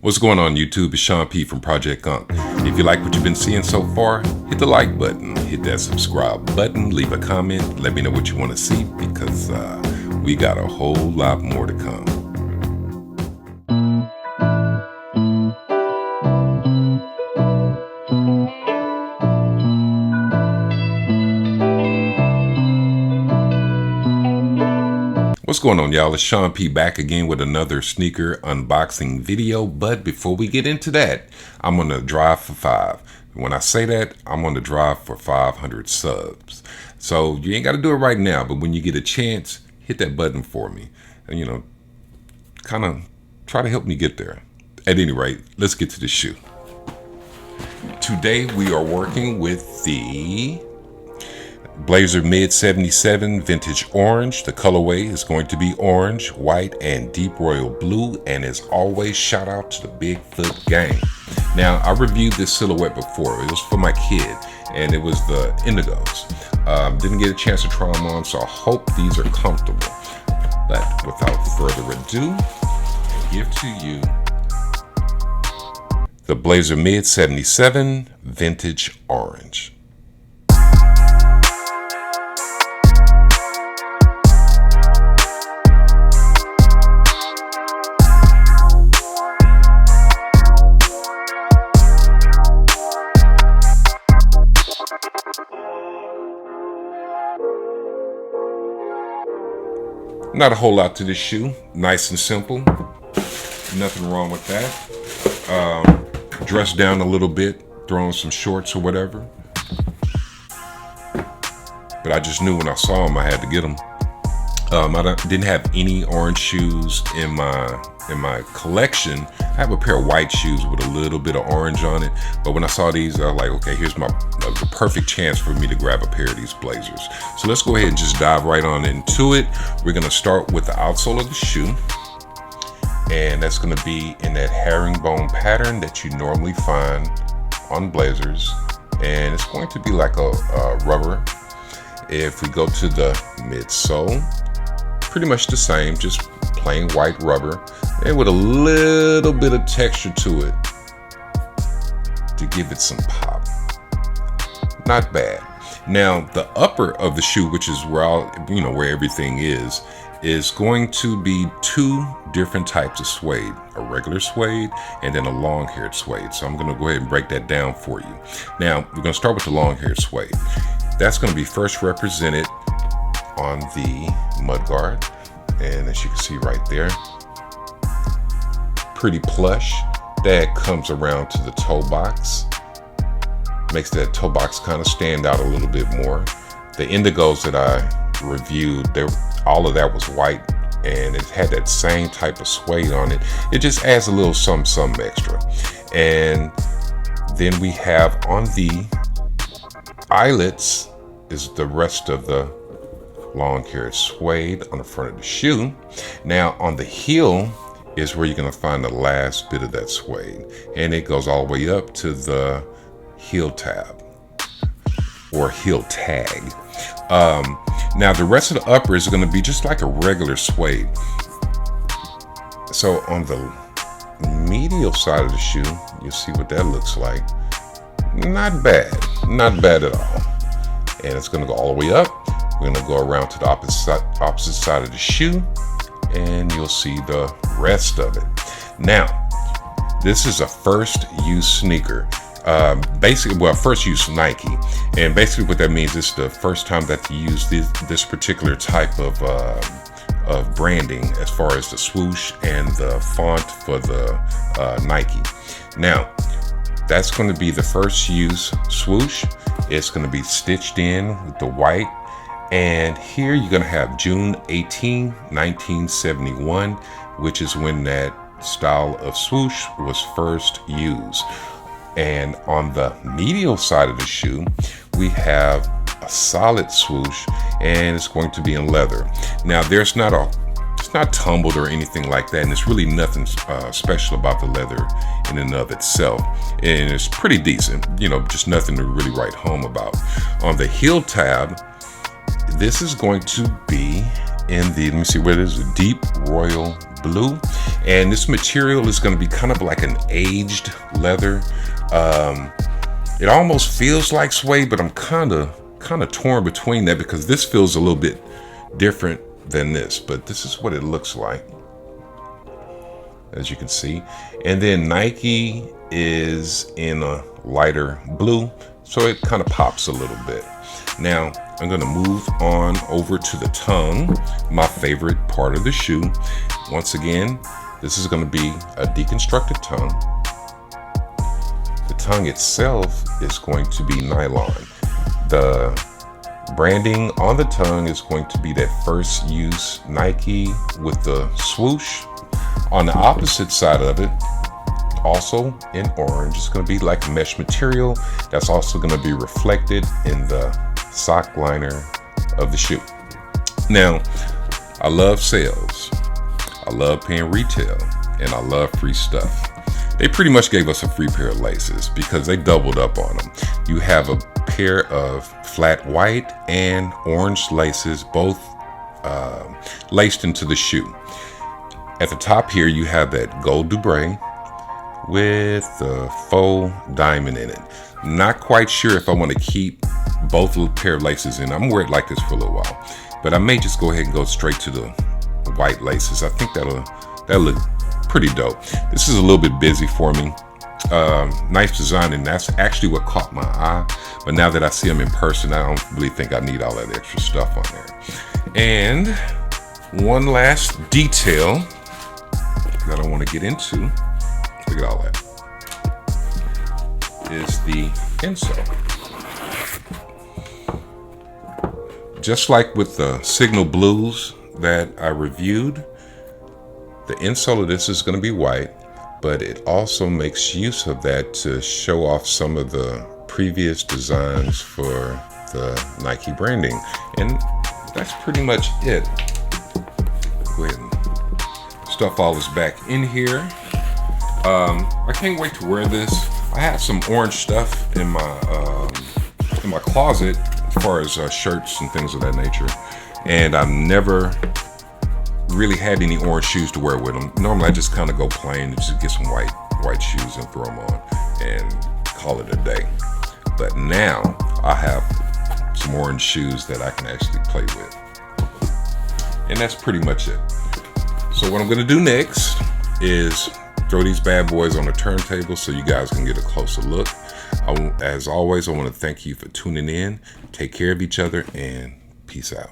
What's going on YouTube? It's Sean P from Project Unk. If you like what you've been seeing so far, hit the like button, hit that subscribe button, leave a comment, let me know what you want to see because we got a whole lot more to come. What's going on, y'all? It's Sean P back again with another sneaker unboxing video. But before we get into that, I'm on the drive for 5. When I say that, I'm on the drive for 500 subs. So you ain't got to do it right now, but when you get a chance, hit that button for me. And, kind of try to help me get there. At any rate, let's get to the shoe. Today we are working with the Blazer Mid 77 Vintage Orange. The colorway is going to be orange, white, and deep royal blue. And as always, shout out to the Bigfoot gang. Now, I reviewed this silhouette before. It was for my kid, and it was the Indigos. Didn't get a chance to try them on, so I hope these are comfortable. But without further ado, I give to you the Blazer Mid 77 Vintage Orange. Not a whole lot to this shoe. Nice and simple. Nothing wrong with that. Dressed down a little bit, throwing some shorts or whatever. But I just knew when I saw them I had to get them. I didn't have any orange shoes in my collection. I have a pair of white shoes with a little bit of orange on it. But when I saw these, I was like, okay, here's the perfect chance for me to grab a pair of these Blazers. So let's go ahead and just dive right on into it. We're going to start with the outsole of the shoe. And that's going to be in that herringbone pattern that you normally find on Blazers. And it's going to be like a rubber. If we go to the midsole, pretty much the same, just plain white rubber and with a little bit of texture to it to give it some pop. Not bad. Now the upper of the shoe, which is where where everything is going to be two different types of suede, a regular suede and then a long-haired suede. So I'm going to go ahead and break that down for you. Now we're going to start with the long-haired suede. That's going to be first represented on the mudguard, and as you can see right there, pretty plush. That comes around to the toe box, makes that toe box kind of stand out a little bit more. The Indigos that I reviewed, all of that was white, and it had that same type of suede on it. It just adds a little some extra. And then we have on the eyelets is the rest of the long-haired suede on the front of the shoe. Now on the heel is where you're going to find the last bit of that suede, and it goes all the way up to the heel tab or heel tag. Now the rest of the upper is going to be just like a regular suede. So on the medial side of the shoe, you'll see what that looks like. Not bad at all. And it's going to go all the way up. We're going to go around to the opposite side of the shoe, and you'll see the rest of it. Now, this is a first use sneaker. First use Nike, and basically what that means is the first time that you use this particular type of branding as far as the swoosh and the font for the Nike. Now, that's going to be the first use swoosh. It's going to be stitched in with the white. And here you're going to have June 18, 1971, which is when that style of swoosh was first used. And on the medial side of the shoe, we have a solid swoosh, and it's going to be in leather. Now, it's not tumbled or anything like that, and there's really nothing special about the leather in and of itself, and it's pretty decent, just nothing to really write home about. On the heel tab, this is going to be in the, let me see what it is, deep royal blue. And this material is going to be kind of like an aged leather. It almost feels like suede, but I'm kind of torn between that because this feels a little bit different than this. But this is what it looks like, as you can see. And then Nike is in a lighter blue, so it kind of pops a little bit. Now I'm going to move on over to the tongue, my favorite part of the shoe. Once again, this is going to be a deconstructed tongue. The tongue itself is going to be nylon. The branding on the tongue is going to be that first use Nike with the swoosh. On the opposite side of it, also in orange, it's going to be like mesh material that's also going to be reflected in the sock liner of the shoe. Now, I love sales, I love paying retail, and I love free stuff. They pretty much gave us a free pair of laces because they doubled up on them. You have a pair of flat white and orange laces, both laced into the shoe. At the top here, you have that gold dubray with the faux diamond in it. Not quite sure if I want to keep both pair of laces in. I'm gonna wear it like this for a little while, but I may just go ahead and go straight to the white laces. I think that'll look pretty dope. This is a little bit busy for me. Nice design, and that's actually what caught my eye. But now that I see them in person, I don't really think I need all that extra stuff on there. And one last detail that I want to get into, look at all that, is the insole. Just like with the Signal Blues that I reviewed, the insole of this is going to be white, but it also makes use of that to show off some of the previous designs for the Nike branding. And that's pretty much it. Go ahead and stuff all this back in here. I can't wait to wear this. I have some orange stuff in my closet as far as shirts and things of that nature, and I've never really had any orange shoes to wear with them. Normally I just kind of go plain and just get some white shoes and throw them on and call it a day. But now I have some orange shoes that I can actually play with, and that's pretty much it. So what I'm going to do next is throw these bad boys on the turntable so you guys can get a closer look. As always, I want to thank you for tuning in. Take care of each other, and peace out.